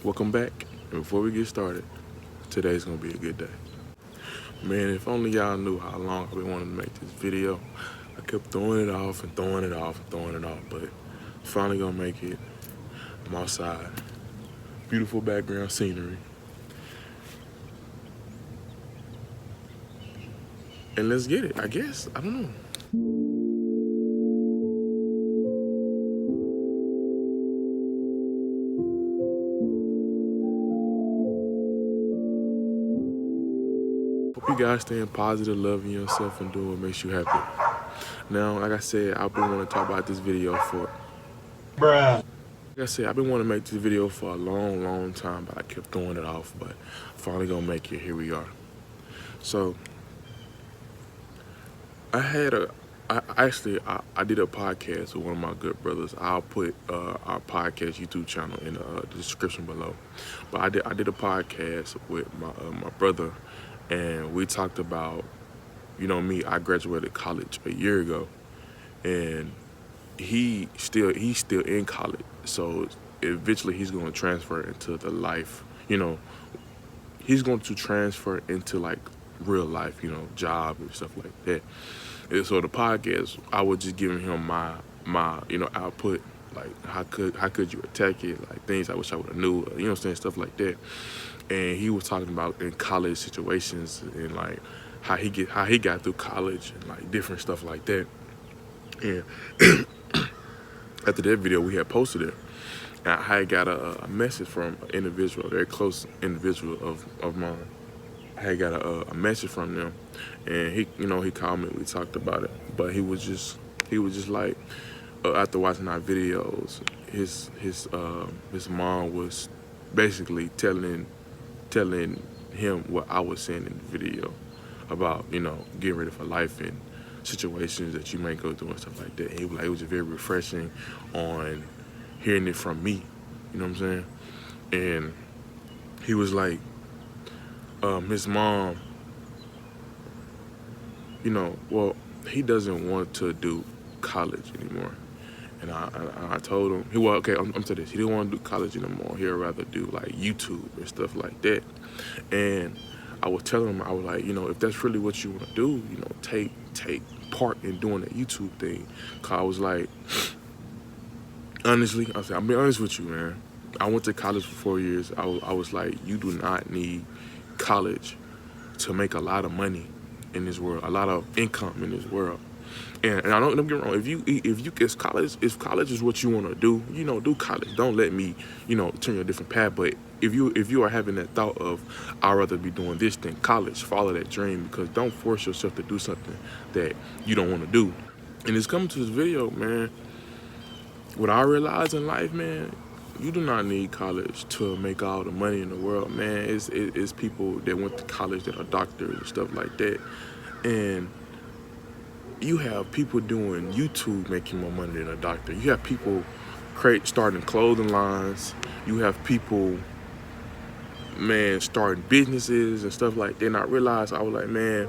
Welcome back. And before we get started, today's gonna be a good day. Man, if only y'all knew how long I've been wanting to make this video. I kept throwing it off and throwing it off and throwing it off, but finally gonna make it. I'm outside. Beautiful background scenery. And let's get it, I guess. I don't know. Hope you guys staying positive, loving yourself, and doing what makes you happy. Now, like I said, I've been wanting to talk about this video for Bruh. Like I said, I've been wanting to make this video for a long time, but I kept throwing it off, but finally gonna make it. Here we are. So, I did a podcast with one of my good brothers. I'll put our podcast YouTube channel in the description below. But I did a podcast with my brother, and we talked about, me. I graduated college a year ago, and he's still in college. So eventually he's going to transfer into the life. He's going to transfer into like real life. Job and stuff like that. And so the podcast, I was just giving him my output, like how could you attack it, like things I wish I would have knew, stuff like that. And he was talking about in college situations and like how he got through college and like different stuff like that. And after that video, we had posted it. And I had got a message from an individual, a very close individual of mine. I had got a message from them, and he called me. We talked about it, but he was just like, after watching our videos, his mom was basically telling him what I was saying in the video about getting ready for life and situations that you may go through and stuff like that. And he was like, it was just very refreshing on hearing it from me. You know what I'm saying? And he was like, his mom, well, he doesn't want to do college anymore. And I told him, I'm to this. He didn't want to do college anymore. He'd rather do like YouTube and stuff like that. And I was telling him, I was like, if that's really what you want to do, take part in doing that YouTube thing. Cause I was like, honestly, I said, I'll be honest with you, man. I went to college for 4 years. I was like, you do not need college to make a lot of money in this world, a lot of income in this world. And I don't get me wrong. If college is what you want to do, do college. Don't let me, turn you a different path. But if you are having that thought of, I'd rather be doing this than college, follow that dream, because don't force yourself to do something that you don't want to do. And it's coming to this video, man. What I realized in life, man, you do not need college to make all the money in the world, man. It's people that went to college that are doctors and stuff like that. And you have people doing YouTube making more money than a doctor. You have people starting clothing lines. You have people, man, starting businesses and stuff like that. And I realized, I was like, man,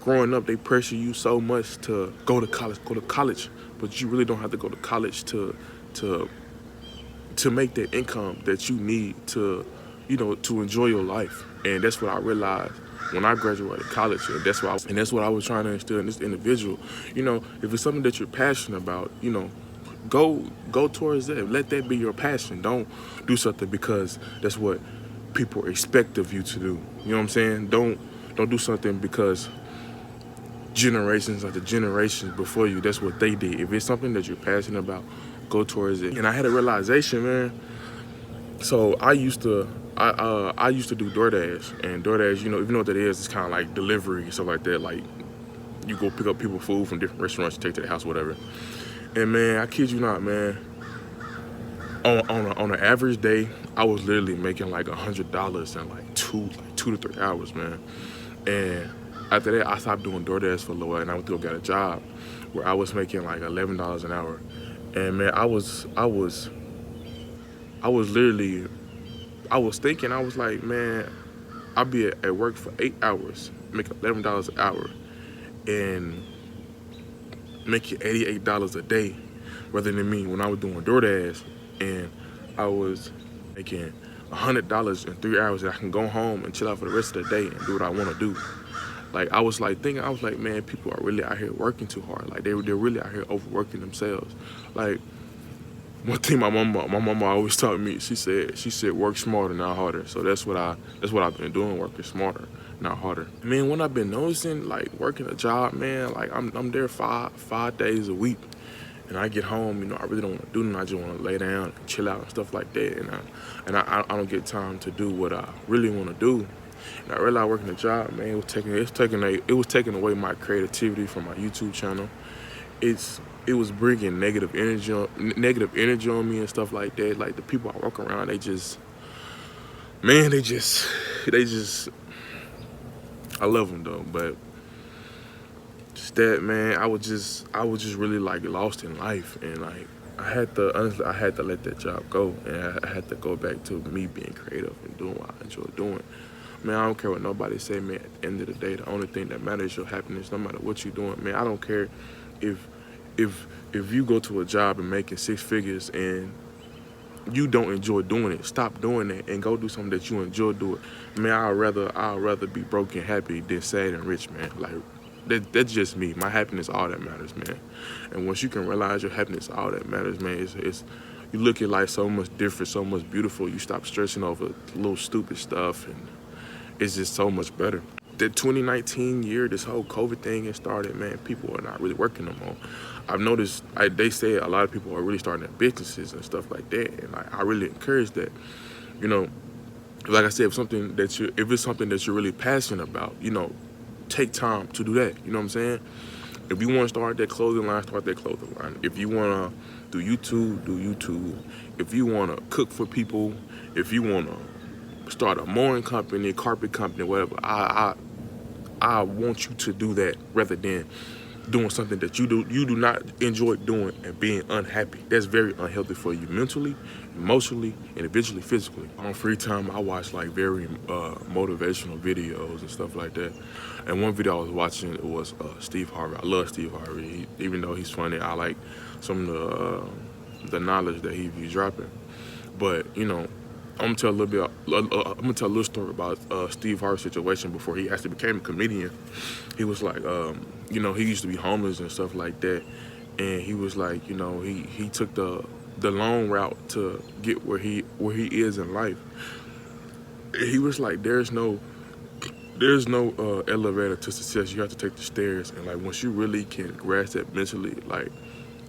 growing up, they pressure you so much to go to college, but you really don't have to go to college to make that income that you need to enjoy your life. And that's what I realized when I graduated college, and that's what I was trying to instill in this individual. If it's something that you're passionate about, go towards that. Let that be your passion. Don't do something because that's what people expect of you to do. You know what I'm saying? Don't do something because generations like the generations before you, that's what they did. If it's something that you're passionate about, go towards it. And I had a realization, man. So I used to do DoorDash, and DoorDash, if you know what that is, it's kind of like delivery and stuff like that. Like, you go pick up people's food from different restaurants, you take to the house, whatever. And man, I kid you not, man, on an average day, I was literally making like $100 in like 2 to 3 hours, man. And after that, I stopped doing DoorDash for a little while, and I went to go get a job where I was making like $11 an hour. And man, I was literally, I was thinking, I was like, man, I'll be at work for 8 hours, make $11 an hour, and making $88 a day, rather than me when I was doing DoorDash, and I was making $100 in 3 hours that I can go home and chill out for the rest of the day and do what I want to do. Like I was like thinking, I was like, man, people are really out here working too hard. Like they're really out here overworking themselves. Like one thing my mama always taught me, she said work smarter, not harder. So that's what I've been doing, working smarter, not harder. Man, when I've been noticing, like working a job, man, like I'm there five days a week. And I get home, you know, I really don't want to do nothing. I just want to lay down and chill out and stuff like that. And I don't get time to do what I really want to do. And I realized working a job, man, it was taking away my creativity from my YouTube channel. It was bringing negative energy on me and stuff like that. Like the people I walk around, they just, I love them though, but just that, man, I was just really like lost in life, and like honestly, I had to let that job go, and I had to go back to me being creative and doing what I enjoy doing. Man, I don't care what nobody say, man. At the end of the day, the only thing that matters is your happiness, no matter what you're doing, man. I don't care if you go to a job and making 6 figures and you don't enjoy doing it. Stop doing it and go do something that you enjoy doing. Man, I'd rather be broke and happy than sad and rich, man. Like that's just me. My happiness, all that matters, man. And once you can realize your happiness, all that matters, man, it's you look at life so much different, so much beautiful. You stop stressing over little stupid stuff, and it's just so much better. The 2019 year, this whole COVID thing has started, man. People are not really working no more. I've noticed, they say a lot of people are really starting their businesses and stuff like that, and I really encourage that. You know, like I said, if it's something that you're really passionate about, you know, take time to do that. You know what I'm saying? If you want to start that clothing line, start that clothing line. If you want to do YouTube. If you want to cook for people, if you want to start a mowing company, carpet company, whatever, I want you to do that rather than doing something that you do not enjoy doing and being unhappy. That's very unhealthy for you mentally, emotionally, and eventually physically. On free time, I watch like very motivational videos and stuff like that. And one video I was watching, it was Steve Harvey. I love Steve Harvey. Even though he's funny, I like some of the knowledge that he be dropping. But you know, I'm gonna tell a little story about Steve Harvey's situation before he actually became a comedian. He was like, you know, he used to be homeless and stuff like that, and he was like, you know, he took the long route to get where he is in life. He was like, there's no elevator to success. You have to take the stairs, and like once you really can grasp that mentally, like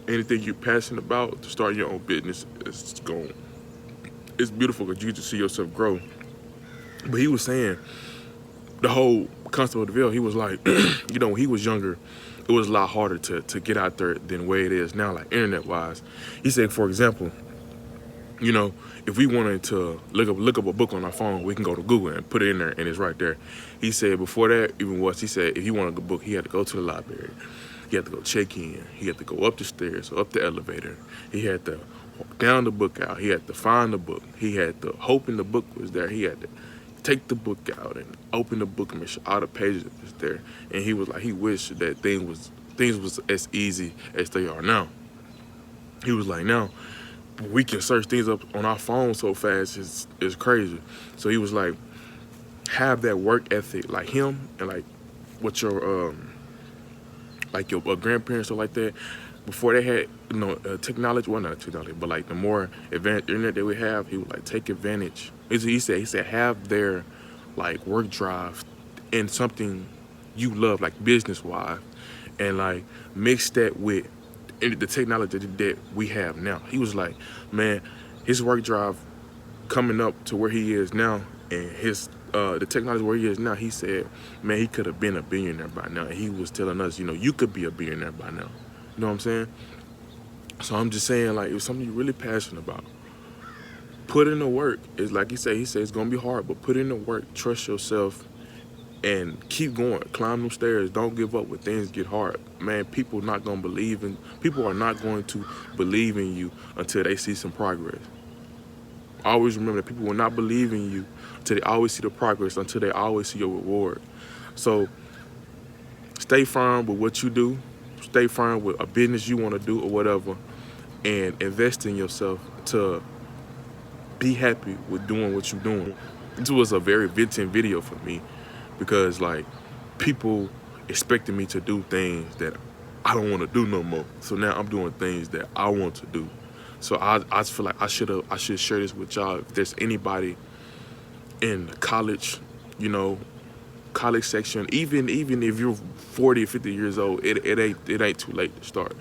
anything you're passionate about, to start your own business, it's beautiful because you get to see yourself grow. But he was saying the whole concept of the Ville, he was like, you know, when he was younger, it was a lot harder to get out there than the way it is now, like internet-wise. He said, for example, you know, if we wanted to look up a book on our phone, we can go to Google and put it in there, and it's right there. He said before that even was, he said if he wanted a book, he had to go to the library. He had to go check in. He had to go up the stairs or up the elevator. He had to walk down the book out. He had to find the book. He had to hope the book was there. He had to take the book out and open the book and make sure all the pages was there. And he was like, he wished that things was as easy as they are now. He was like, now we can search things up on our phone so fast, it's crazy. So he was like, have that work ethic like him, and like what your grandparents or like that, before they had, you know, technology, well, not technology, but like the more advanced internet that we have, he would like take advantage. He said have their like work drive in something you love, like business wise, and like mix that with the technology that we have now. He was like, man, his work drive coming up to where he is now, and his the technology where he is now, he said, man, he could have been a billionaire by now. And he was telling us, you know, you could be a billionaire by now. You know what I'm saying? So I'm just saying, like, it's something you're really passionate about. Put in the work. It's like he said it's gonna be hard, but put in the work, trust yourself, and keep going. Climb them stairs. Don't give up when things get hard. Man, people are not going to believe in you until they see some progress. Always remember that people will not believe in you until they always see the progress, until they always see your reward. So stay firm with what you do. Stay firm with a business you want to do or whatever, and invest in yourself to be happy with doing what you're doing. This was a very venting video for me because like people expected me to do things that I don't want to do no more. So now I'm doing things that I want to do. So I just feel like I should share this with y'all. If there's anybody in college, you know, college section, even if you're 40 or 50 years old, it ain't too late to start.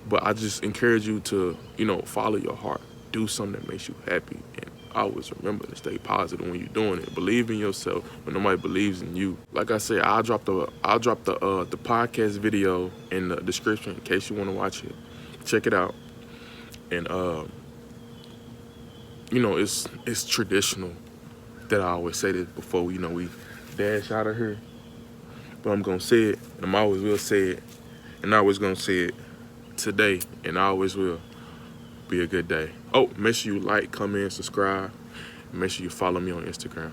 But I just encourage you to, you know, follow your heart. Do something that makes you happy. And always remember to stay positive when you're doing it. Believe in yourself when nobody believes in you. Like I said, I'll drop the podcast video in the description in case you want to watch it. Check it out. And you know, it's traditional that I always say this before, you know, we dash out of here. But I'm gonna say it, and I always will say it, and I always gonna say it today, and I always will. Be a good day. Oh, make sure you like, comment, subscribe, and make sure you follow me on Instagram.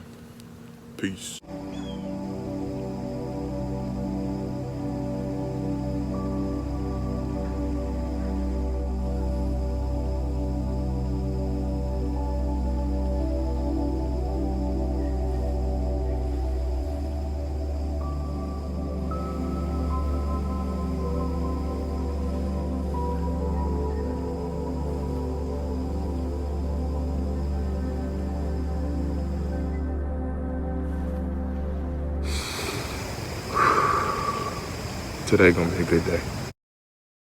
Peace. Today gonna be a good day.